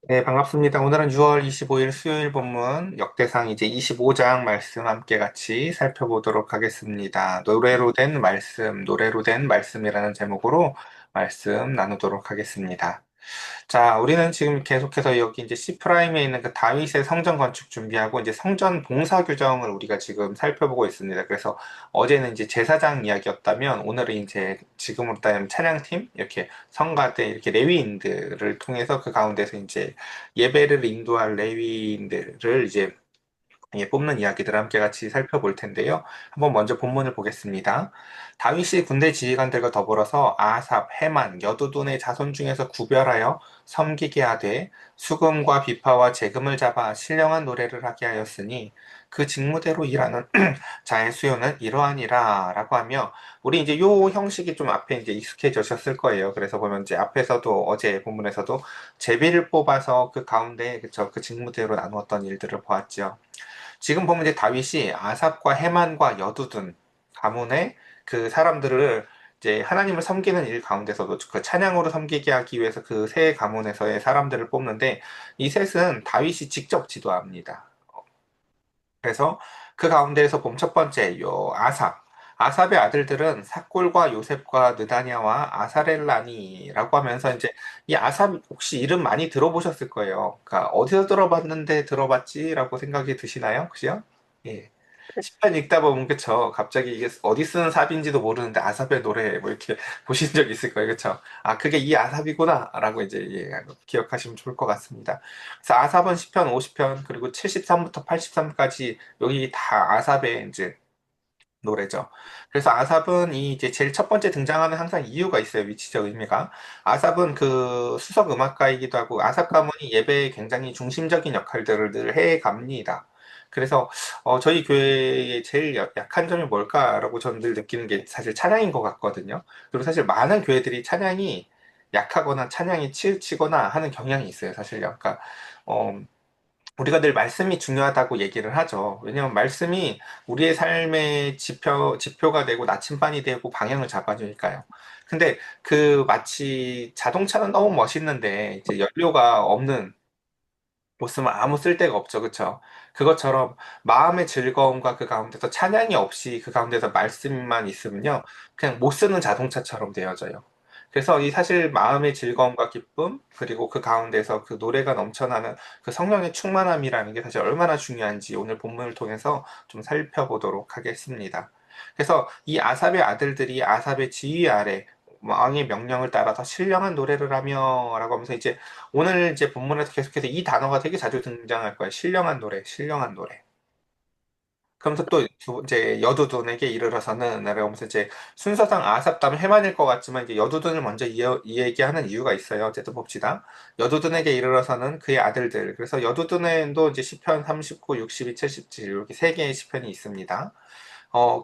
네, 반갑습니다. 오늘은 6월 25일 수요일 본문 역대상 이제 25장 말씀 함께 같이 살펴보도록 하겠습니다. 노래로 된 말씀이라는 제목으로 말씀 나누도록 하겠습니다. 자, 우리는 지금 계속해서 여기 이제 C프라임에 있는 그 다윗의 성전 건축 준비하고 이제 성전 봉사 규정을 우리가 지금 살펴보고 있습니다. 그래서 어제는 이제 제사장 이야기였다면 오늘은 이제 지금으로 따지면 찬양팀, 이렇게 성가대, 이렇게 레위인들을 통해서 그 가운데서 이제 예배를 인도할 레위인들을 이제 뽑는 이야기들을 함께 같이 살펴볼 텐데요. 한번 먼저 본문을 보겠습니다. 다윗이 군대 지휘관들과 더불어서 아삽, 헤만, 여두둔의 자손 중에서 구별하여 섬기게 하되 수금과 비파와 재금을 잡아 신령한 노래를 하게 하였으니 그 직무대로 일하는 자의 수요는 이러하니라 라고 하며 우리 이제 요 형식이 좀 앞에 이제 익숙해지셨을 거예요. 그래서 보면 이제 앞에서도 어제 본문에서도 제비를 뽑아서 그 가운데 그 직무대로 나누었던 일들을 보았죠. 지금 보면 이제 다윗이 아삽과 헤만과 여두둔 가문의 그 사람들을 이제 하나님을 섬기는 일 가운데서도 그 찬양으로 섬기게 하기 위해서 그 세 가문에서의 사람들을 뽑는데 이 셋은 다윗이 직접 지도합니다. 그래서 그 가운데에서 보면 첫 번째 요 아삽. 아삽의 아들들은 삭골과 요셉과 느다냐와 아사렐라니라고 하면서 이제 이 아삽 혹시 이름 많이 들어보셨을 거예요. 그러니까 어디서 들어봤는데 들어봤지라고 생각이 드시나요? 혹시요? 예. 시편 읽다 보면 그쵸. 갑자기 이게 어디 쓰는 삽인지도 모르는데 아삽의 노래 뭐 이렇게 보신 적 있을 거예요. 그쵸? 아, 그게 이 아삽이구나라고 이제 예, 기억하시면 좋을 것 같습니다. 그래서 아삽은 시편 50편 그리고 73부터 83까지 여기 다 아삽의 이제 노래죠. 그래서 아삽은 이 이제 제일 첫 번째 등장하는 항상 이유가 있어요. 위치적 의미가. 아삽은 그 수석 음악가이기도 하고 아삽 가문이 예배에 굉장히 중심적인 역할들을 늘 해 갑니다. 그래서 저희 교회의 제일 약한 점이 뭘까라고 저는 늘 느끼는 게 사실 찬양인 것 같거든요. 그리고 사실 많은 교회들이 찬양이 약하거나 찬양이 치우치거나 하는 경향이 있어요. 사실요. 그러니까 어, 우리가 늘 말씀이 중요하다고 얘기를 하죠. 왜냐하면 말씀이 우리의 삶의 지표가 되고 나침반이 되고 방향을 잡아주니까요. 근데 그 마치 자동차는 너무 멋있는데 이제 연료가 없는 모습은 아무 쓸데가 없죠. 그쵸? 그것처럼 마음의 즐거움과 그 가운데서 찬양이 없이 그 가운데서 말씀만 있으면요. 그냥 못 쓰는 자동차처럼 되어져요. 그래서 이 사실 마음의 즐거움과 기쁨, 그리고 그 가운데서 그 노래가 넘쳐나는 그 성령의 충만함이라는 게 사실 얼마나 중요한지 오늘 본문을 통해서 좀 살펴보도록 하겠습니다. 그래서 이 아삽의 아들들이 아삽의 지휘 아래 왕의 명령을 따라서 신령한 노래를 하며 라고 하면서 이제 오늘 이제 본문에서 계속해서 이 단어가 되게 자주 등장할 거예요. 신령한 노래, 신령한 노래. 그러면서 또 이제 여두둔에게 이르러서는 라고 하면서 이제 순서상 아삽 다음 해만일 것 같지만 이제 여두둔을 먼저 이 얘기하는 이유가 있어요. 어쨌든 봅시다. 여두둔에게 이르러서는 그의 아들들. 그래서 여두둔에도 이제 시편 39, 62, 77 이렇게 세 개의 시편이 있습니다.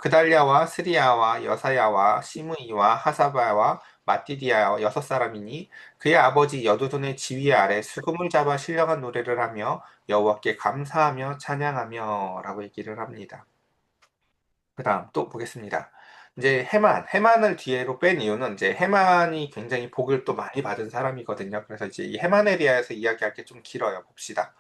그달랴와 스리야와 여사야와 시므이와 하사바와 마띠디아 여섯 사람이니 그의 아버지 여두둔의 지휘 아래 수금을 잡아 신령한 노래를 하며 여호와께 감사하며 찬양하며 라고 얘기를 합니다. 그 다음 또 보겠습니다. 이제 해만을 뒤로 뺀 이유는 이제 해만이 굉장히 복을 또 많이 받은 사람이거든요. 그래서 이제 이 해만에 대해서 이야기할 게 좀 길어요. 봅시다.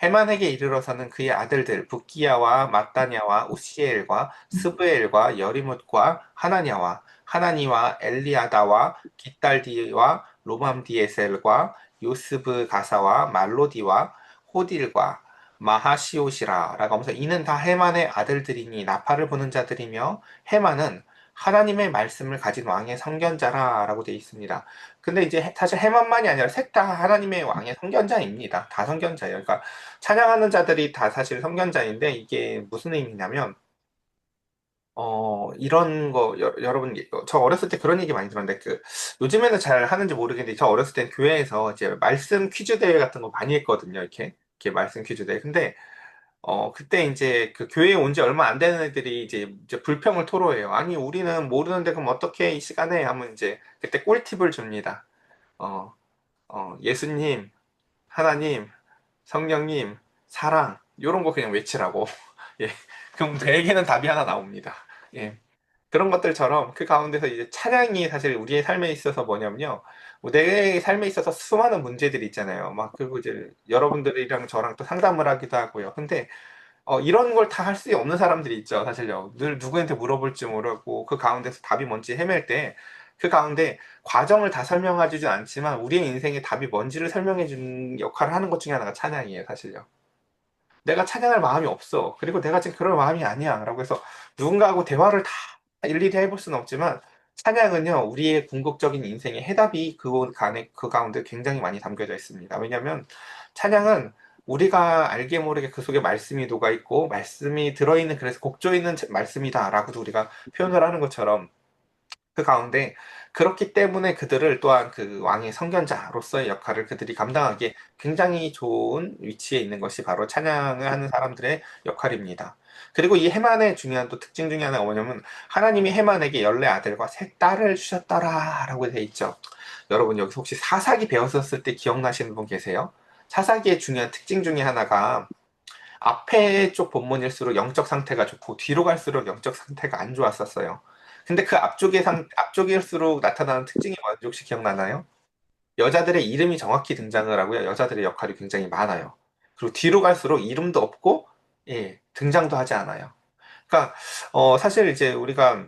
해만에게 이르러서는 그의 아들들 붓기야와 mat다냐와 우시엘과 스브엘과 여리뭇과 하나냐와 하나니와 엘리아다와 깃달디와 로맘디에셀과 요스브 가사와 말로디와 호딜과 마하시옷이라 라고 하면서 이는 다 해만의 아들들이니 나팔을 부는 자들이며 해만은 하나님의 말씀을 가진 왕의 선견자라 라고 되어 있습니다. 근데 이제 사실 해만만이 아니라 셋 다 하나님의 왕의 선견자입니다. 다 선견자예요. 그러니까 찬양하는 자들이 다 사실 선견자인데 이게 무슨 의미냐면 이런 거 여러분 저 어렸을 때 그런 얘기 많이 들었는데 그 요즘에는 잘 하는지 모르겠는데 저 어렸을 때 교회에서 이제 말씀 퀴즈 대회 같은 거 많이 했거든요. 이렇게 말씀 퀴즈 대회. 근데 그때 이제 그 교회에 온 지 얼마 안 되는 애들이 이제 불평을 토로해요. 아니, 우리는 모르는데 그럼 어떻게 이 시간에 하면 이제 그때 꿀팁을 줍니다. 어, 예수님, 하나님, 성령님, 사랑, 요런 거 그냥 외치라고. 예. 그럼 대개는 답이 하나 나옵니다. 예. 그런 것들처럼 그 가운데서 이제 찬양이 사실 우리의 삶에 있어서 뭐냐면요. 내 삶에 있어서 수많은 문제들이 있잖아요. 막, 그리고 이제 여러분들이랑 저랑 또 상담을 하기도 하고요. 근데 이런 걸 다 할 수 없는 사람들이 있죠, 사실요. 늘 누구한테 물어볼지 모르고 그 가운데서 답이 뭔지 헤맬 때 그 가운데 과정을 다 설명하지는 않지만 우리의 인생의 답이 뭔지를 설명해 주는 역할을 하는 것 중에 하나가 찬양이에요, 사실요. 내가 찬양할 마음이 없어. 그리고 내가 지금 그럴 마음이 아니야. 라고 해서 누군가하고 대화를 다 일일이 해볼 수는 없지만 찬양은요, 우리의 궁극적인 인생의 해답이 그 가운데 굉장히 많이 담겨져 있습니다. 왜냐하면 찬양은 우리가 알게 모르게 그 속에 말씀이 녹아 있고 말씀이 들어있는 그래서 곡조 있는 말씀이다라고도 우리가 표현을 하는 것처럼 그 가운데 그렇기 때문에 그들을 또한 그 왕의 선견자로서의 역할을 그들이 감당하기에 굉장히 좋은 위치에 있는 것이 바로 찬양을 하는 사람들의 역할입니다. 그리고 이 해만의 중요한 또 특징 중에 하나가 뭐냐면 하나님이 해만에게 14아들과 3딸을 주셨더라라고 돼 있죠. 여러분 여기서 혹시 사사기 배웠었을 때 기억나시는 분 계세요? 사사기의 중요한 특징 중에 하나가 앞에 쪽 본문일수록 영적 상태가 좋고 뒤로 갈수록 영적 상태가 안 좋았었어요. 근데 그 앞쪽일수록 나타나는 특징이 뭔지 혹시 기억나나요? 여자들의 이름이 정확히 등장을 하고요. 여자들의 역할이 굉장히 많아요. 그리고 뒤로 갈수록 이름도 없고, 예, 등장도 하지 않아요. 그러니까, 사실 이제 우리가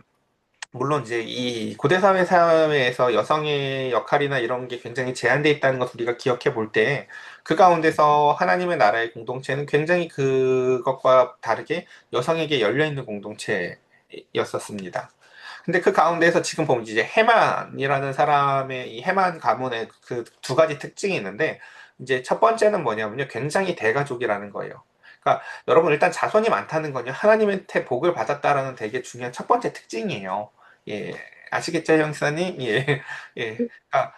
물론 이제 이 고대 사회에서 여성의 역할이나 이런 게 굉장히 제한되어 있다는 것을 우리가 기억해 볼 때, 그 가운데서 하나님의 나라의 공동체는 굉장히 그것과 다르게 여성에게 열려 있는 공동체였었습니다. 근데 그 가운데서 지금 보면 이제 해만이라는 사람의 이 해만 가문의 그 두 가지 특징이 있는데, 이제 첫 번째는 뭐냐면요. 굉장히 대가족이라는 거예요. 그러니까 여러분 일단 자손이 많다는 건요. 하나님한테 복을 받았다라는 되게 중요한 첫 번째 특징이에요. 예, 아시겠죠, 형사님? 예, 예. 그러니까,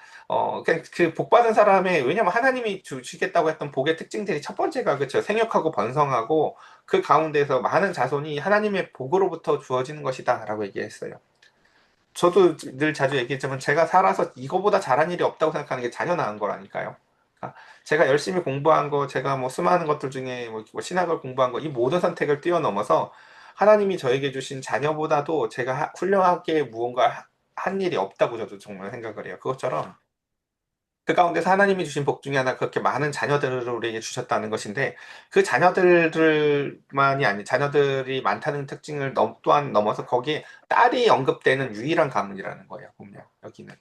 그 복 받은 사람의, 왜냐면 하나님이 주시겠다고 했던 복의 특징들이 첫 번째가, 그쵸. 생육하고 번성하고, 그 가운데서 많은 자손이 하나님의 복으로부터 주어지는 것이다, 라고 얘기했어요. 저도 늘 자주 얘기했지만, 제가 살아서 이거보다 잘한 일이 없다고 생각하는 게 자녀 낳은 거라니까요. 그러니까 제가 열심히 공부한 거, 제가 뭐 수많은 것들 중에 뭐 신학을 공부한 거, 이 모든 선택을 뛰어넘어서 하나님이 저에게 주신 자녀보다도 제가 훌륭하게 무언가 한 일이 없다고 저도 정말 생각을 해요. 그것처럼 그 가운데서 하나님이 주신 복 중에 하나 그렇게 많은 자녀들을 우리에게 주셨다는 것인데 그 자녀들만이 아니 자녀들이 많다는 특징을 또한 넘어서 거기에 딸이 언급되는 유일한 가문이라는 거예요. 보면 여기는.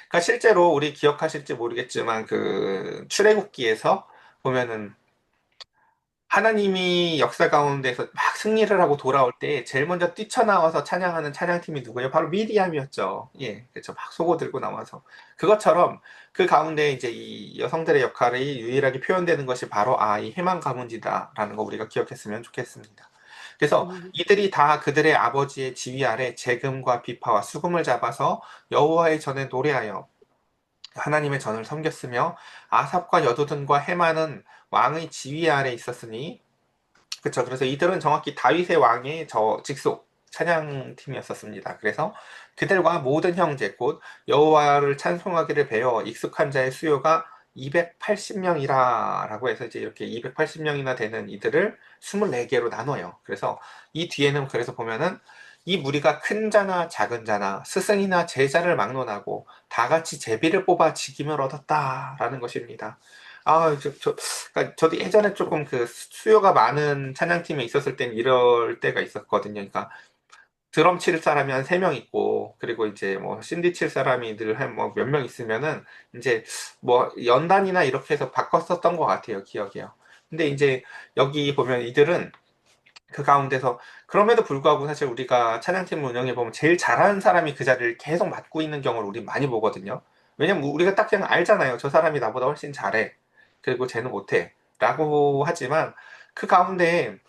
그러니까 실제로 우리 기억하실지 모르겠지만 그 출애굽기에서 보면은 하나님이 역사 가운데서 막 승리를 하고 돌아올 때 제일 먼저 뛰쳐나와서 찬양하는 찬양팀이 누구예요? 바로 미디암이었죠. 예, 그렇죠. 막 속옷 들고 나와서. 그것처럼 그 가운데 이제 이 여성들의 역할이 유일하게 표현되는 것이 바로 이 해만 가문이다라는 거 우리가 기억했으면 좋겠습니다. 그래서 음, 이들이 다 그들의 아버지의 지휘 아래 재금과 비파와 수금을 잡아서 여호와의 전에 노래하여 하나님의 전을 섬겼으며 아삽과 여두둔과 해만은 왕의 지휘 아래 있었으니 그쵸. 그래서 이들은 정확히 다윗의 왕의 직속 찬양팀이었었습니다. 그래서 그들과 모든 형제 곧 여호와를 찬송하기를 배워 익숙한 자의 수요가 280명이라 라고 해서 이제 이렇게 280명이나 되는 이들을 24개로 나눠요. 그래서 이 뒤에는 그래서 보면은 이 무리가 큰 자나 작은 자나 스승이나 제자를 막론하고 다 같이 제비를 뽑아 직임을 얻었다라는 것입니다. 그러니까 저도 예전에 조금 그 수요가 많은 찬양팀에 있었을 땐 이럴 때가 있었거든요. 그러니까 드럼 칠 사람이 한 3명 있고, 그리고 이제 뭐 신디 칠 사람이 늘 한 뭐 몇 명 있으면은 이제 뭐 연단이나 이렇게 해서 바꿨었던 것 같아요. 기억이요. 근데 이제 여기 보면 이들은 그 가운데서 그럼에도 불구하고 사실 우리가 찬양팀을 운영해 보면 제일 잘하는 사람이 그 자리를 계속 맡고 있는 경우를 우리 많이 보거든요. 왜냐면 우리가 딱 그냥 알잖아요. 저 사람이 나보다 훨씬 잘해. 그리고 쟤는 못해. 라고 하지만 그 가운데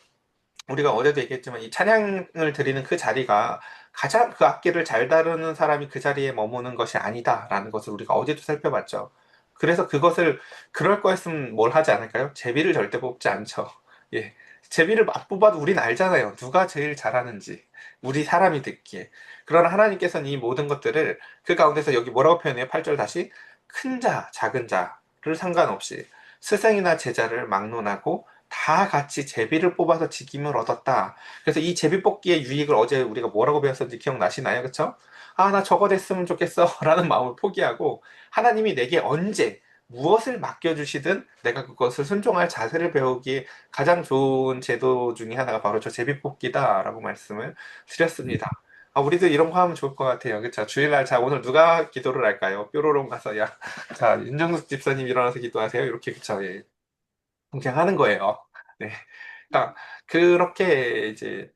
우리가 어제도 얘기했지만 이 찬양을 드리는 그 자리가 가장 그 악기를 잘 다루는 사람이 그 자리에 머무는 것이 아니다라는 것을 우리가 어제도 살펴봤죠. 그래서 그것을 그럴 거였으면 뭘 하지 않을까요? 제비를 절대 뽑지 않죠. 예. 제비를 막 뽑아도 우린 알잖아요. 누가 제일 잘하는지. 우리 사람이 듣기에. 그러나 하나님께서는 이 모든 것들을 그 가운데서 여기 뭐라고 표현해요? 8절 다시. 큰 자, 작은 자를 상관없이 스승이나 제자를 막론하고 다 같이 제비를 뽑아서 직임을 얻었다. 그래서 이 제비 뽑기의 유익을 어제 우리가 뭐라고 배웠었는지 기억나시나요? 그쵸? 아, 나 저거 됐으면 좋겠어. 라는 마음을 포기하고 하나님이 내게 언제 무엇을 맡겨주시든 내가 그것을 순종할 자세를 배우기에 가장 좋은 제도 중에 하나가 바로 저 제비 뽑기다라고 말씀을 드렸습니다. 아, 우리도 이런 거 하면 좋을 것 같아요. 그쵸? 주일날, 자, 오늘 누가 기도를 할까요? 뾰로롱 가서, 야, 자, 윤정숙 집사님 일어나서 기도하세요. 이렇게, 그쵸? 예. 그냥 하는 거예요. 네. 그러니까, 그렇게 이제,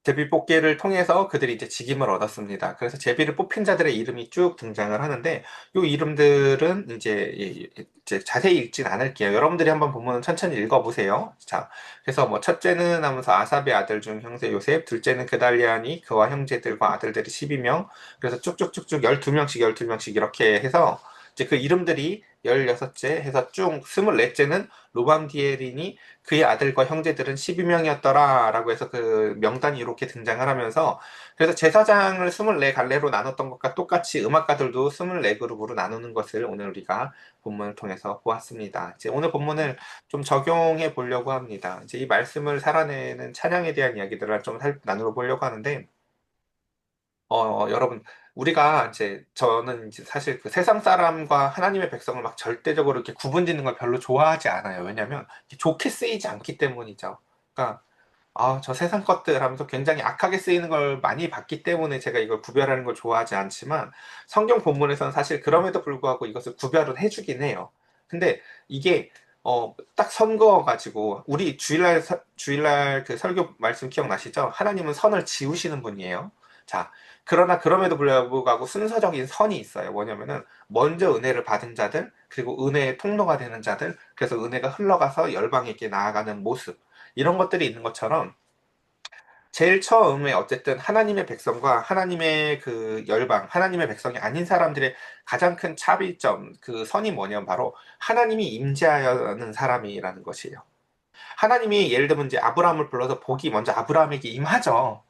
제비 뽑기를 통해서 그들이 이제 직임을 얻었습니다. 그래서 제비를 뽑힌 자들의 이름이 쭉 등장을 하는데, 이 이름들은 이제 자세히 읽진 않을게요. 여러분들이 한번 보면 천천히 읽어보세요. 자, 그래서 뭐, 첫째는 하면서 아삽의 아들 중 형제 요셉, 둘째는 그달리아니, 그와 형제들과 아들들이 12명, 그래서 쭉쭉쭉쭉 12명씩, 12명씩 이렇게 해서, 이제 그 이름들이 16째 해서 쭉 24째는 로밤디엘이니 그의 아들과 형제들은 12명이었더라 라고 해서 그 명단이 이렇게 등장을 하면서 그래서 제사장을 24갈래로 나눴던 것과 똑같이 음악가들도 24그룹으로 나누는 것을 오늘 우리가 본문을 통해서 보았습니다. 이제 오늘 본문을 좀 적용해 보려고 합니다. 이제 이 말씀을 살아내는 찬양에 대한 이야기들을 좀 나누어 보려고 하는데 여러분, 우리가 이제, 저는 이제 사실 그 세상 사람과 하나님의 백성을 막 절대적으로 이렇게 구분 짓는 걸 별로 좋아하지 않아요. 왜냐면, 좋게 쓰이지 않기 때문이죠. 그러니까, 아, 저 세상 것들 하면서 굉장히 악하게 쓰이는 걸 많이 봤기 때문에 제가 이걸 구별하는 걸 좋아하지 않지만, 성경 본문에서는 사실 그럼에도 불구하고 이것을 구별을 해주긴 해요. 근데 이게, 딱 선거가지고, 우리 주일날 그 설교 말씀 기억나시죠? 하나님은 선을 지우시는 분이에요. 자, 그러나 그럼에도 불구하고 순서적인 선이 있어요. 뭐냐면은 먼저 은혜를 받은 자들, 그리고 은혜의 통로가 되는 자들, 그래서 은혜가 흘러가서 열방에게 나아가는 모습. 이런 것들이 있는 것처럼 제일 처음에 어쨌든 하나님의 백성과 하나님의 그 열방, 하나님의 백성이 아닌 사람들의 가장 큰 차이점, 그 선이 뭐냐면 바로 하나님이 임재하는 사람이라는 것이에요. 하나님이 예를 들면 이제 아브라함을 불러서 복이 먼저 아브라함에게 임하죠.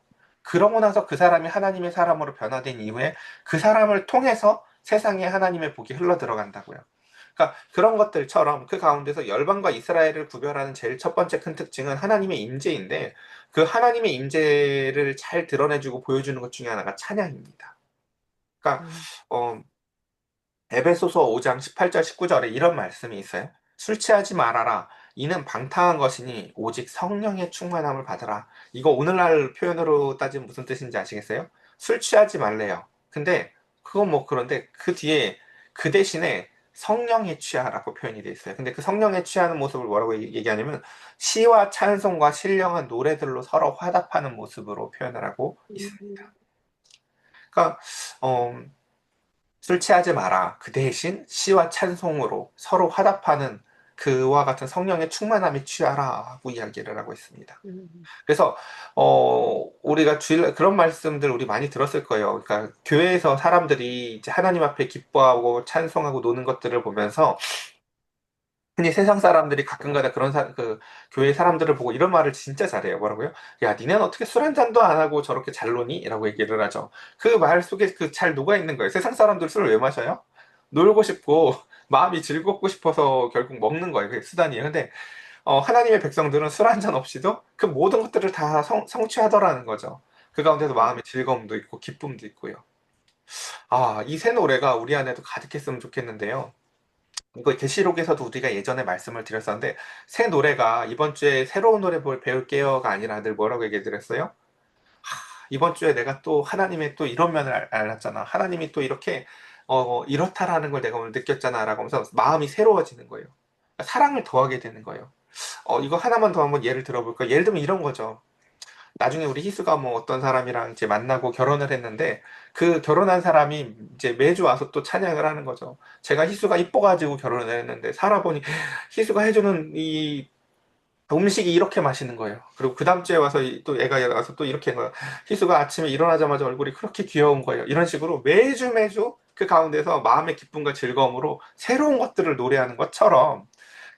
그러고 나서 그 사람이 하나님의 사람으로 변화된 이후에 그 사람을 통해서 세상에 하나님의 복이 흘러 들어간다고요. 그러니까 그런 것들처럼 그 가운데서 열방과 이스라엘을 구별하는 제일 첫 번째 큰 특징은 하나님의 임재인데 그 하나님의 임재를 잘 드러내주고 보여주는 것 중에 하나가 찬양입니다. 그러니까 음, 어, 에베소서 5장 18절 19절에 이런 말씀이 있어요. 술 취하지 말아라. 이는 방탕한 것이니 오직 성령의 충만함을 받으라. 이거 오늘날 표현으로 따지면 무슨 뜻인지 아시겠어요? 술 취하지 말래요. 근데 그건 뭐 그런데 그 뒤에 그 대신에 성령에 취하라고 표현이 돼 있어요. 근데 그 성령에 취하는 모습을 뭐라고 얘기하냐면 시와 찬송과 신령한 노래들로 서로 화답하는 모습으로 표현을 하고 있습니다. 음, 그러니까 어, 술 취하지 마라. 그 대신 시와 찬송으로 서로 화답하는 그와 같은 성령의 충만함에 취하라 하고 이야기를 하고 있습니다. 음, 그래서 우리가 주일 그런 말씀들 우리 많이 들었을 거예요. 그러니까 교회에서 사람들이 이제 하나님 앞에 기뻐하고 찬송하고 노는 것들을 보면서 흔히 세상 사람들이 가끔가다 그 교회 사람들을 보고 이런 말을 진짜 잘해요. 뭐라고요? 야, 니네는 어떻게 술 한 잔도 안 하고 저렇게 잘 노니? 라고 얘기를 하죠. 그 말 속에 그 잘 녹아 있는 거예요. 세상 사람들 술을 왜 마셔요? 놀고 싶고 마음이 즐겁고 싶어서 결국 먹는 거예요. 그게 수단이에요. 근데 하나님의 백성들은 술 한 잔 없이도 그 모든 것들을 다 성취하더라는 거죠. 그 가운데도 마음의 즐거움도 있고 기쁨도 있고요. 아, 이 새 노래가 우리 안에도 가득했으면 좋겠는데요. 이거 계시록에서도 우리가 예전에 말씀을 드렸었는데 새 노래가 이번 주에 새로운 노래 배울게요가 아니라 늘 뭐라고 얘기 드렸어요? 이번 주에 내가 또 하나님의 또 이런 면을 알았잖아. 하나님이 또 이렇게 이렇다라는 걸 내가 오늘 느꼈잖아라고 하면서 마음이 새로워지는 거예요. 그러니까 사랑을 더하게 되는 거예요. 이거 하나만 더 한번 예를 들어볼까? 예를 들면 이런 거죠. 나중에 우리 희수가 뭐 어떤 사람이랑 이제 만나고 결혼을 했는데 그 결혼한 사람이 이제 매주 와서 또 찬양을 하는 거죠. 제가 희수가 이뻐가지고 결혼을 했는데 살아보니 희수가 해주는 이 음식이 이렇게 맛있는 거예요. 그리고 그 다음 주에 와서 또 애가 와서 또 이렇게 뭐 희수가 아침에 일어나자마자 얼굴이 그렇게 귀여운 거예요. 이런 식으로 매주 매주 그 가운데서 마음의 기쁨과 즐거움으로 새로운 것들을 노래하는 것처럼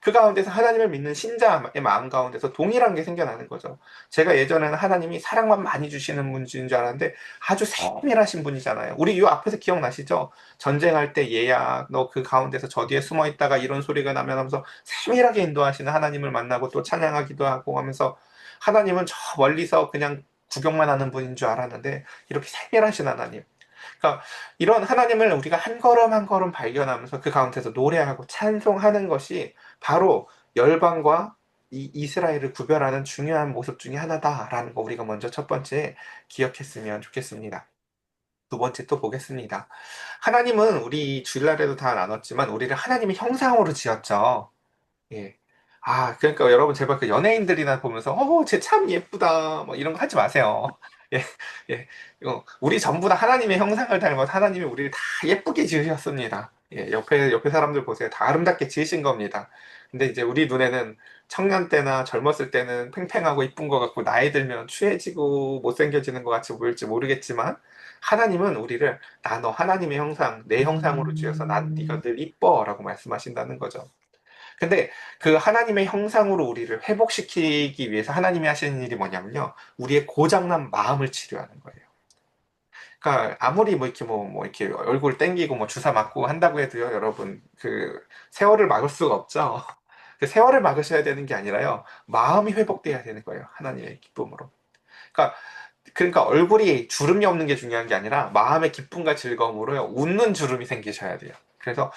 그 가운데서 하나님을 믿는 신자의 마음 가운데서 동일한 게 생겨나는 거죠. 제가 예전에는 하나님이 사랑만 많이 주시는 분인 줄 알았는데 아주 세밀하신 분이잖아요. 우리 요 앞에서 기억나시죠? 전쟁할 때 얘야 너 그 가운데서 저 뒤에 숨어 있다가 이런 소리가 나면 하면서 세밀하게 인도하시는 하나님을 만나고 또 찬양하기도 하고 하면서 하나님은 저 멀리서 그냥 구경만 하는 분인 줄 알았는데 이렇게 세밀하신 하나님. 그러니까 이런 하나님을 우리가 한 걸음 한 걸음 발견하면서 그 가운데서 노래하고 찬송하는 것이 바로 열방과 이 이스라엘을 구별하는 중요한 모습 중에 하나다라는 거 우리가 먼저 첫 번째 기억했으면 좋겠습니다. 두 번째 또 보겠습니다. 하나님은 우리 주일날에도 다 나눴지만 우리를 하나님의 형상으로 지었죠. 예. 아, 그러니까 여러분 제발 그 연예인들이나 보면서 쟤 참 예쁘다 뭐 이런 거 하지 마세요. 예, 예. 우리 전부 다 하나님의 형상을 닮아서 하나님이 우리를 다 예쁘게 지으셨습니다. 예, 옆에 사람들 보세요. 다 아름답게 지으신 겁니다. 근데 이제 우리 눈에는 청년 때나 젊었을 때는 팽팽하고 이쁜 것 같고 나이 들면 추해지고 못생겨지는 것 같이 보일지 모르겠지만 하나님은 우리를 나 너 하나님의 형상, 내 형상으로 지어서 난 네가 늘 이뻐라고 말씀하신다는 거죠. 근데 그 하나님의 형상으로 우리를 회복시키기 위해서 하나님이 하시는 일이 뭐냐면요. 우리의 고장난 마음을 치료하는 거예요. 그러니까 아무리 뭐 이렇게 얼굴 땡기고 뭐 주사 맞고 한다고 해도요, 여러분 그 세월을 막을 수가 없죠. 그 세월을 막으셔야 되는 게 아니라요. 마음이 회복돼야 되는 거예요. 하나님의 기쁨으로. 그러니까 얼굴이 주름이 없는 게 중요한 게 아니라 마음의 기쁨과 즐거움으로요. 웃는 주름이 생기셔야 돼요. 그래서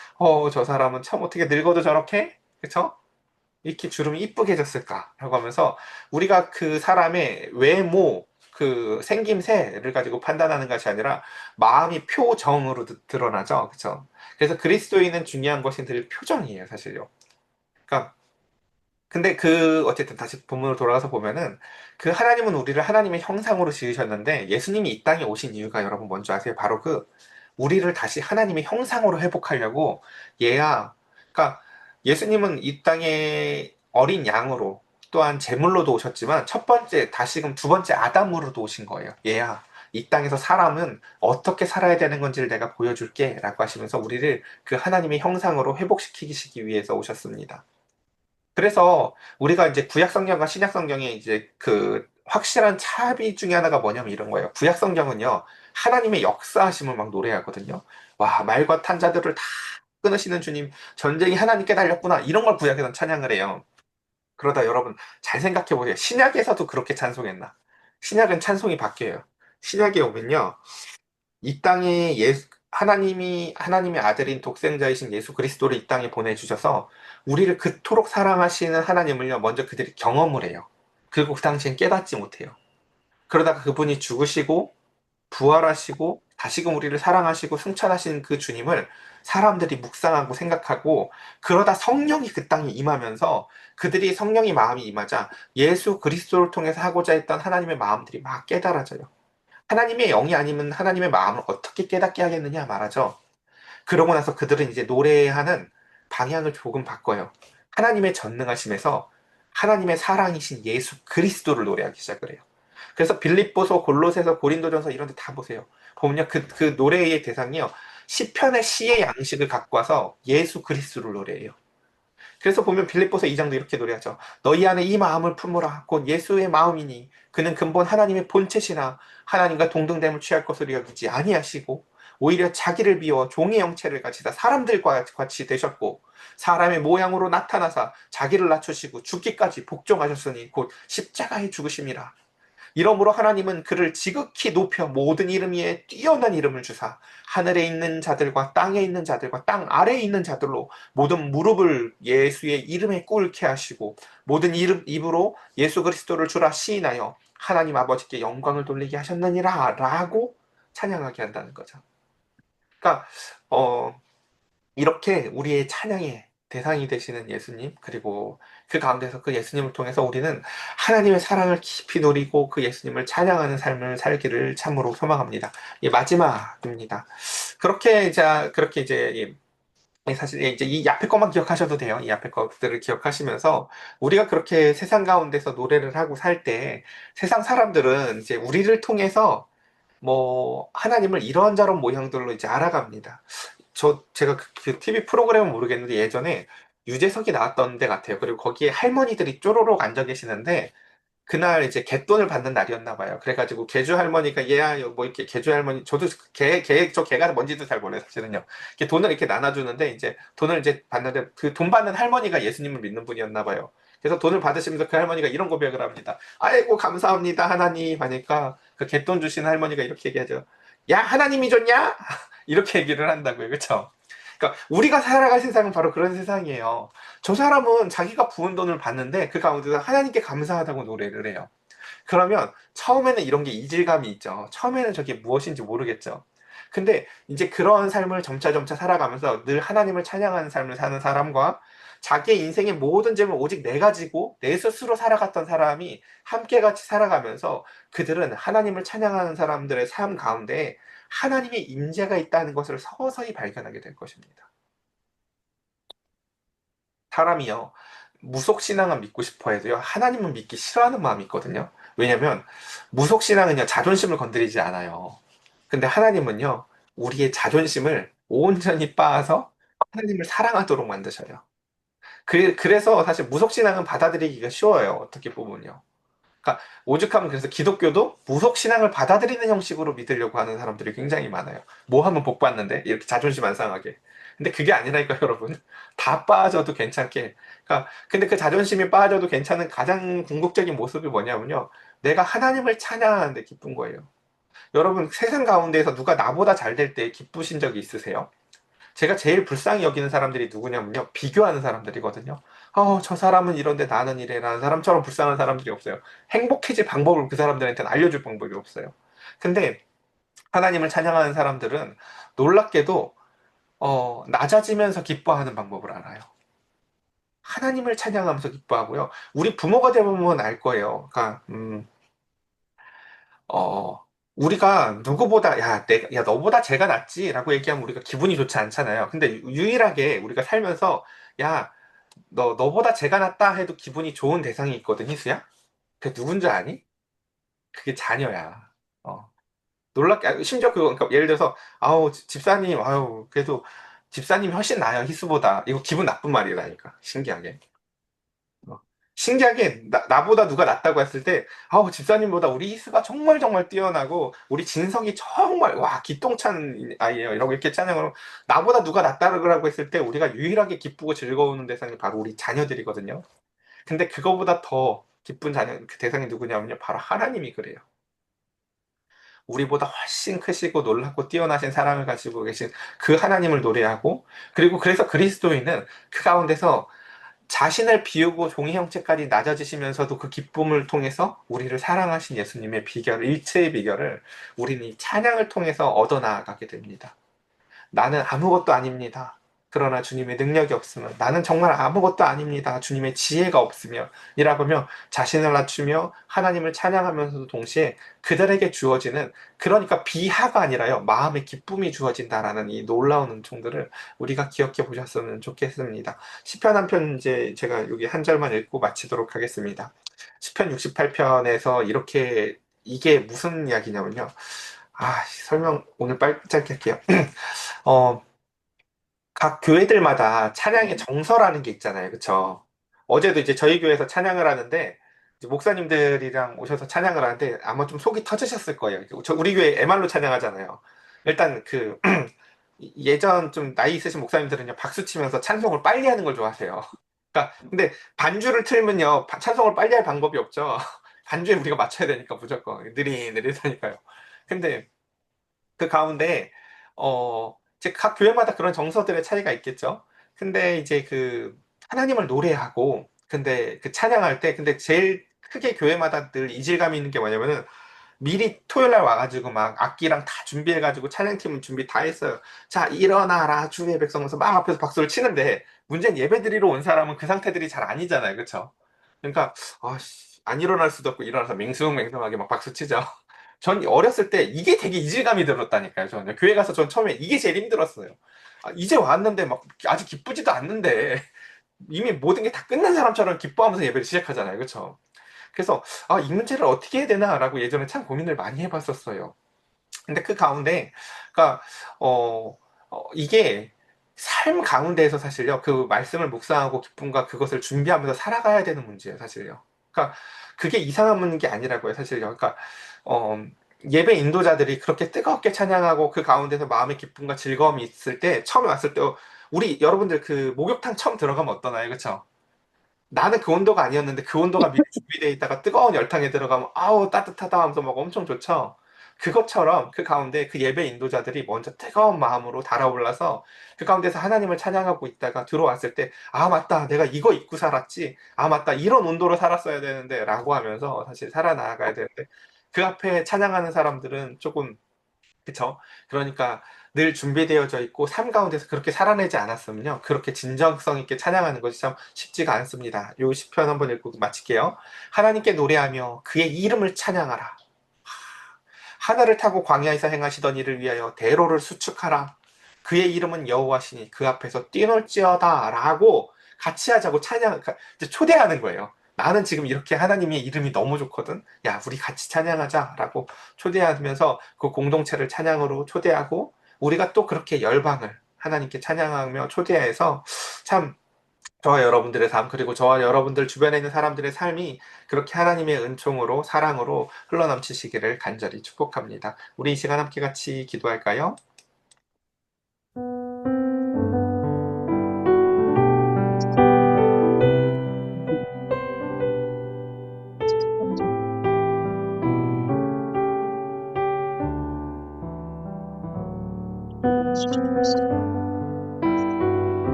저 사람은 참 어떻게 늙어도 저렇게 그쵸? 이렇게 주름이 이쁘게 졌을까라고 하면서 우리가 그 사람의 외모, 그 생김새를 가지고 판단하는 것이 아니라 마음이 표정으로 드러나죠. 그렇죠? 그래서 그리스도인은 중요한 것이 늘 표정이에요, 사실요. 그러니까 근데 어쨌든 다시 본문으로 돌아가서 보면은 그 하나님은 우리를 하나님의 형상으로 지으셨는데 예수님이 이 땅에 오신 이유가 여러분 뭔지 아세요? 바로 우리를 다시 하나님의 형상으로 회복하려고 얘야. 그러니까 예수님은 이 땅에 어린 양으로 또한 제물로도 오셨지만 첫 번째, 다시금 두 번째 아담으로도 오신 거예요. 얘야. 이 땅에서 사람은 어떻게 살아야 되는 건지를 내가 보여줄게 라고 하시면서 우리를 그 하나님의 형상으로 회복시키기 위해서 오셨습니다. 그래서 우리가 이제 구약 성경과 신약 성경의 이제 그 확실한 차이 중에 하나가 뭐냐면 이런 거예요. 구약 성경은요, 하나님의 역사하심을 막 노래하거든요. 와, 말과 탄자들을 다 끊으시는 주님, 전쟁이 하나님께 달렸구나. 이런 걸 구약에선 찬양을 해요. 그러다 여러분 잘 생각해 보세요. 신약에서도 그렇게 찬송했나? 신약은 찬송이 바뀌어요. 신약에 오면요. 이 땅에 하나님의 아들인 독생자이신 예수 그리스도를 이 땅에 보내주셔서 우리를 그토록 사랑하시는 하나님을요, 먼저 그들이 경험을 해요. 그리고 그 당시엔 깨닫지 못해요. 그러다가 그분이 죽으시고, 부활하시고, 다시금 우리를 사랑하시고, 승천하신 그 주님을 사람들이 묵상하고 생각하고, 그러다 성령이 그 땅에 임하면서 그들이 성령이 마음이 임하자 예수 그리스도를 통해서 하고자 했던 하나님의 마음들이 막 깨달아져요. 하나님의 영이 아니면 하나님의 마음을 어떻게 깨닫게 하겠느냐 말하죠. 그러고 나서 그들은 이제 노래하는 방향을 조금 바꿔요. 하나님의 전능하심에서 하나님의 사랑이신 예수 그리스도를 노래하기 시작을 해요. 그래서 빌립보서, 골로새서, 고린도전서 이런 데 다 보세요. 보면요. 그 노래의 대상이요. 시편의 시의 양식을 갖고 와서 예수 그리스도를 노래해요. 그래서 보면 빌립보서 2장도 이렇게 노래하죠. 너희 안에 이 마음을 품으라. 곧 예수의 마음이니 그는 근본 하나님의 본체시나 하나님과 동등됨을 취할 것으로 여기지 아니하시고 오히려 자기를 비워 종의 형체를 가지다 사람들과 같이 되셨고 사람의 모양으로 나타나사 자기를 낮추시고 죽기까지 복종하셨으니 곧 십자가에 죽으심이라. 이러므로 하나님은 그를 지극히 높여 모든 이름 위에 뛰어난 이름을 주사 하늘에 있는 자들과 땅에 있는 자들과 땅 아래에 있는 자들로 모든 무릎을 예수의 이름에 꿇게 하시고 모든 입으로 예수 그리스도를 주라 시인하여 하나님 아버지께 영광을 돌리게 하셨느니라 라고 찬양하게 한다는 거죠. 그러니까 어, 이렇게 우리의 찬양의 대상이 되시는 예수님, 그리고 그 가운데서 그 예수님을 통해서 우리는 하나님의 사랑을 깊이 누리고 그 예수님을 찬양하는 삶을 살기를 참으로 소망합니다. 예, 마지막입니다. 그렇게 이제, 사실 이제 이 앞에 것만 기억하셔도 돼요. 이 앞에 것들을 기억하시면서 우리가 그렇게 세상 가운데서 노래를 하고 살 때 세상 사람들은 이제 우리를 통해서 뭐 하나님을 이런저런 모형들로 이제 알아갑니다. 제가 그 TV 프로그램은 모르겠는데 예전에 유재석이 나왔던 데 같아요. 그리고 거기에 할머니들이 쪼로록 앉아 계시는데 그날 이제 갯돈을 받는 날이었나 봐요. 그래가지고 개주 할머니가 얘야 뭐 이렇게 개주 할머니 저도 저 개가 뭔지도 잘 몰라요 사실은요. 이렇게 돈을 이렇게 나눠주는데 이제 돈을 이제 받는데 그 돈 받는 할머니가 예수님을 믿는 분이었나 봐요. 그래서 돈을 받으시면서 그 할머니가 이런 고백을 합니다. 아이고 감사합니다 하나님 하니까 그 갯돈 주신 할머니가 이렇게 얘기하죠. 야 하나님이 줬냐? 이렇게 얘기를 한다고요. 그렇죠? 그러니까 우리가 살아갈 세상은 바로 그런 세상이에요. 저 사람은 자기가 부은 돈을 받는데 그 가운데서 하나님께 감사하다고 노래를 해요. 그러면 처음에는 이런 게 이질감이 있죠. 처음에는 저게 무엇인지 모르겠죠. 근데 이제 그런 삶을 점차 살아가면서 늘 하나님을 찬양하는 삶을 사는 사람과 자기의 인생의 모든 점을 오직 내 가지고 내 스스로 살아갔던 사람이 함께 같이 살아가면서 그들은 하나님을 찬양하는 사람들의 삶 가운데 하나님의 임재가 있다는 것을 서서히 발견하게 될 것입니다. 사람이요, 무속신앙은 믿고 싶어 해도요, 하나님은 믿기 싫어하는 마음이 있거든요. 왜냐면, 무속신앙은요, 자존심을 건드리지 않아요. 근데 하나님은요, 우리의 자존심을 온전히 빻아서 하나님을 사랑하도록 만드셔요. 그래서 사실 무속신앙은 받아들이기가 쉬워요. 어떻게 보면요. 그러니까 오죽하면 그래서 기독교도 무속 신앙을 받아들이는 형식으로 믿으려고 하는 사람들이 굉장히 많아요. 뭐 하면 복 받는데 이렇게 자존심 안 상하게. 근데 그게 아니라니까 여러분. 다 빠져도 괜찮게. 그러니까 근데 그 자존심이 빠져도 괜찮은 가장 궁극적인 모습이 뭐냐면요. 내가 하나님을 찬양하는데 기쁜 거예요. 여러분 세상 가운데에서 누가 나보다 잘 될 때 기쁘신 적이 있으세요? 제가 제일 불쌍히 여기는 사람들이 누구냐면요. 비교하는 사람들이거든요. 저 사람은 이런데 나는 이래라는 사람처럼 불쌍한 사람들이 없어요. 행복해질 방법을 그 사람들한테는 알려줄 방법이 없어요. 근데 하나님을 찬양하는 사람들은 놀랍게도 낮아지면서 기뻐하는 방법을 알아요. 하나님을 찬양하면서 기뻐하고요. 우리 부모가 되면 알 거예요. 그러니까 어, 우리가 누구보다, 야, 너보다 쟤가 낫지라고 얘기하면 우리가 기분이 좋지 않잖아요. 근데 유일하게 우리가 살면서, 야, 너보다 쟤가 낫다 해도 기분이 좋은 대상이 있거든, 희수야? 그게 누군 줄 아니? 그게 자녀야. 어. 놀랍게, 심지어 그거, 그러니까 예를 들어서, 아우, 집사님, 아우, 그래도 집사님이 훨씬 나아요, 희수보다. 이거 기분 나쁜 말이라니까, 신기하게. 어. 신기하게 나보다 누가 낫다고 했을 때 아우 집사님보다 우리 희수가 정말 뛰어나고 우리 진석이 정말 와 기똥찬 아이예요 이러고 이렇게 찬양을 나보다 누가 낫다고 했을 때 우리가 유일하게 기쁘고 즐거우는 대상이 바로 우리 자녀들이거든요. 근데 그거보다 더 기쁜 자녀 그 대상이 누구냐면요 바로 하나님이 그래요. 우리보다 훨씬 크시고 놀랍고 뛰어나신 사랑을 가지고 계신 그 하나님을 노래하고 그리고 그래서 그리스도인은 그 가운데서 자신을 비우고 종의 형체까지 낮아지시면서도 그 기쁨을 통해서 우리를 사랑하신 예수님의 비결, 일체의 비결을 우리는 이 찬양을 통해서 얻어나가게 됩니다. 나는 아무것도 아닙니다. 그러나 주님의 능력이 없으면 나는 정말 아무것도 아닙니다. 주님의 지혜가 없으면 이라고며 자신을 낮추며 하나님을 찬양하면서도 동시에 그들에게 주어지는 그러니까 비하가 아니라요. 마음의 기쁨이 주어진다라는 이 놀라운 은총들을 우리가 기억해 보셨으면 좋겠습니다. 시편 한 편 이제 제가 여기 한 절만 읽고 마치도록 하겠습니다. 시편 68편에서 이렇게 이게 무슨 이야기냐면요. 설명 오늘 빨리 짧게 할게요. 어, 각 교회들마다 찬양의 정서라는 게 있잖아요. 그쵸? 어제도 이제 저희 교회에서 찬양을 하는데, 이제 목사님들이랑 오셔서 찬양을 하는데, 아마 좀 속이 터지셨을 거예요. 우리 교회 MR로 찬양하잖아요. 일단 예전 좀 나이 있으신 목사님들은요, 박수 치면서 찬송을 빨리 하는 걸 좋아하세요. 그러니까, 근데 반주를 틀면요, 찬송을 빨리 할 방법이 없죠. 반주에 우리가 맞춰야 되니까 무조건. 느릿느릿하니까요. 근데 그 가운데 이제 각 교회마다 그런 정서들의 차이가 있겠죠. 근데 이제 그 하나님을 노래하고 근데 그 찬양할 때 근데 제일 크게 교회마다 늘 이질감이 있는 게 뭐냐면은 미리 토요일 날 와가지고 막 악기랑 다 준비해가지고 찬양팀은 준비 다 했어요. 자, 일어나라 주의 백성 하면서 막 앞에서 박수를 치는데 문제는 예배 드리러 온 사람은 그 상태들이 잘 아니잖아요. 그쵸? 그러니까 안 일어날 수도 없고 일어나서 맹숭맹숭하게 막 박수 치죠. 전 어렸을 때 이게 되게 이질감이 들었다니까요. 저는 교회 가서 전 처음에 이게 제일 힘들었어요. 이제 왔는데 막 아직 기쁘지도 않는데 이미 모든 게 다 끝난 사람처럼 기뻐하면서 예배를 시작하잖아요. 그렇죠? 그래서 이 문제를 어떻게 해야 되나라고 예전에 참 고민을 많이 해봤었어요. 근데 그 가운데 그러니까 이게 삶 가운데에서 사실요, 그 말씀을 묵상하고 기쁨과 그것을 준비하면서 살아가야 되는 문제예요, 사실요. 그러니까 그게 이상한 게 아니라고요, 사실요. 그러니까 어, 예배 인도자들이 그렇게 뜨겁게 찬양하고 그 가운데서 마음의 기쁨과 즐거움이 있을 때, 처음에 왔을 때, 우리 여러분들 그 목욕탕 처음 들어가면 어떠나요, 그쵸? 나는 그 온도가 아니었는데 그 온도가 미리 준비되어 있다가 뜨거운 열탕에 들어가면 아우 따뜻하다 하면서 막 엄청 좋죠. 그것처럼 그 가운데 그 예배 인도자들이 먼저 뜨거운 마음으로 달아올라서 그 가운데서 하나님을 찬양하고 있다가 들어왔을 때, 아 맞다, 내가 이거 입고 살았지, 아 맞다, 이런 온도로 살았어야 되는데 라고 하면서 사실 살아나가야 되는데, 그 앞에 찬양하는 사람들은 조금, 그쵸? 그러니까 늘 준비되어져 있고 삶 가운데서 그렇게 살아내지 않았으면요, 그렇게 진정성 있게 찬양하는 것이 참 쉽지가 않습니다. 요 시편 한번 읽고 마칠게요. 하나님께 노래하며 그의 이름을 찬양하라. 하늘을 타고 광야에서 행하시던 일을 위하여 대로를 수축하라. 그의 이름은 여호와시니 그 앞에서 뛰놀지어다라고 같이 하자고 이제 초대하는 거예요. 나는 지금 이렇게 하나님의 이름이 너무 좋거든. 야, 우리 같이 찬양하자라고 초대하면서 그 공동체를 찬양으로 초대하고, 우리가 또 그렇게 열방을 하나님께 찬양하며 초대해서 참 저와 여러분들의 삶, 그리고 저와 여러분들 주변에 있는 사람들의 삶이 그렇게 하나님의 은총으로, 사랑으로 흘러넘치시기를 간절히 축복합니다. 우리 이 시간 함께 같이 기도할까요?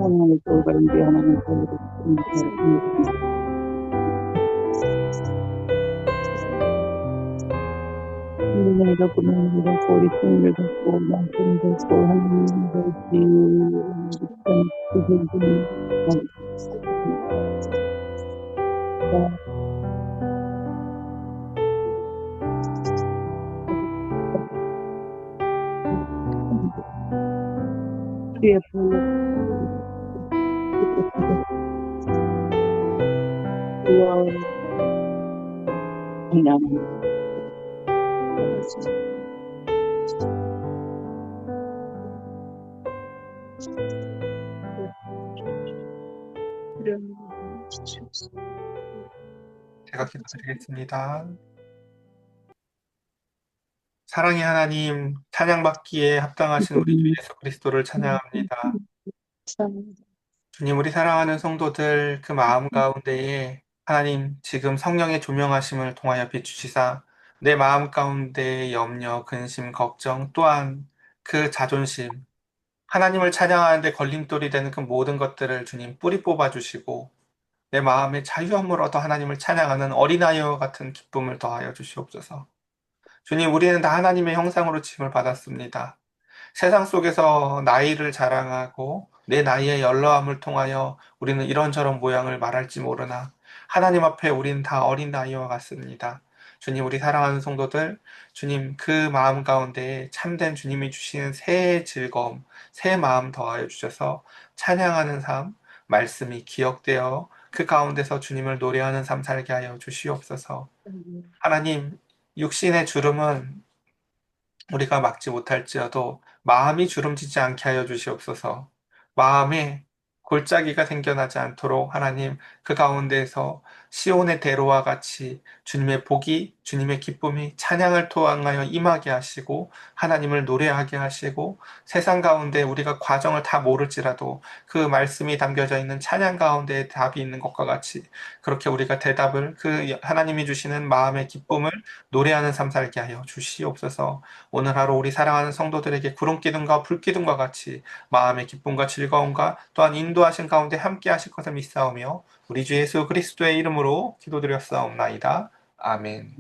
하나님의 교회가 인데 하나님의 교회를 하나님의 덕분에 우리 통일을 돕고 양심을 돕고 하나님의 우리의 불로 그냥 제가 기도드리겠습니다. 사랑의 하나님, 찬양받기에 합당하신 우리 주 예수 그리스도를 찬양합니다. 주님, 우리 사랑하는 성도들 그 마음 가운데에 하나님 지금 성령의 조명하심을 통하여 비추시사 내 마음 가운데의 염려, 근심, 걱정, 또한 그 자존심, 하나님을 찬양하는데 걸림돌이 되는 그 모든 것들을 주님 뿌리 뽑아 주시고 내 마음에 자유함을 얻어 하나님을 찬양하는 어린아이와 같은 기쁨을 더하여 주시옵소서. 주님, 우리는 다 하나님의 형상으로 지음을 받았습니다. 세상 속에서 나이를 자랑하고 내 나이의 연로함을 통하여 우리는 이런저런 모양을 말할지 모르나 하나님 앞에 우리는 다 어린 나이와 같습니다. 주님, 우리 사랑하는 성도들, 주님 그 마음 가운데 참된 주님이 주시는 새 즐거움, 새 마음 더하여 주셔서 찬양하는 삶, 말씀이 기억되어 그 가운데서 주님을 노래하는 삶 살게 하여 주시옵소서. 하나님, 육신의 주름은 우리가 막지 못할지어도 마음이 주름지지 않게 하여 주시옵소서. 마음에 골짜기가 생겨나지 않도록 하나님 그 가운데에서 시온의 대로와 같이 주님의 복이, 주님의 기쁨이 찬양을 통하여 임하게 하시고 하나님을 노래하게 하시고 세상 가운데 우리가 과정을 다 모를지라도 그 말씀이 담겨져 있는 찬양 가운데에 답이 있는 것과 같이 그렇게 우리가 대답을 그 하나님이 주시는 마음의 기쁨을 노래하는 삶 살게 하여 주시옵소서. 오늘 하루 우리 사랑하는 성도들에게 구름 기둥과 불 기둥과 같이 마음의 기쁨과 즐거움과 또한 인도하신 가운데 함께 하실 것을 믿사오며 우리 주 예수 그리스도의 이름으로 기도드렸사옵나이다. 아멘.